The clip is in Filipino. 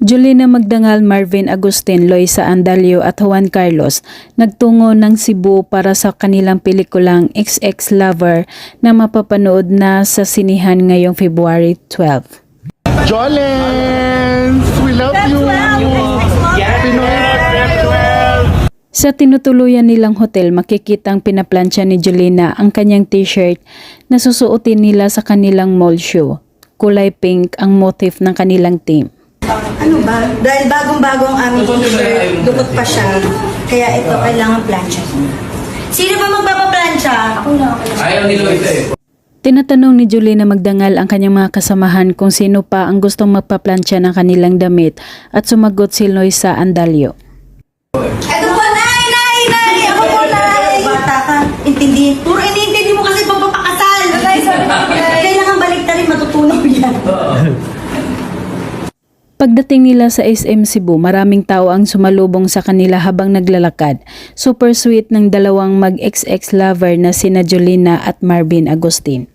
Julina Magdangal, Marvin Agustin, Loisa Andalio at Juan Carlos nagtungo ng Cebu para sa kanilang pelikulang XX Lover na mapapanood na sa sinihan ngayong February 12. Jolens! We love you! Sa tinutuluyan nilang hotel, makikitang pinaplansya ni Julina ang kanyang t-shirt na susuotin nila sa kanilang mall show. Kulay pink ang motif ng kanilang team. Ano ba? Dahil bagong-bago ang aming t-shirt, dukot pa siya. Kaya ito, kailangan plancha. Sino ba magpapaplansya? Ako na. Ayaw ni Loisa eh. Tinatanong ni Julina Magdangal ang kanyang mga kasamahan kung sino pa ang gustong magpaplansya ng kanilang damit at sumagot si Loisa Andalio. Ito po, nay! Ako po, nay! Bata ka, intindihin. Puro iniintindi mo kasi pagpapakasal. Kailangan baliktarin, matutunan yan. Pagdating nila sa SM Cebu, maraming tao ang sumalubong sa kanila habang naglalakad. Super sweet ng dalawang mag-XX lover na sina Julina at Marvin Agustin.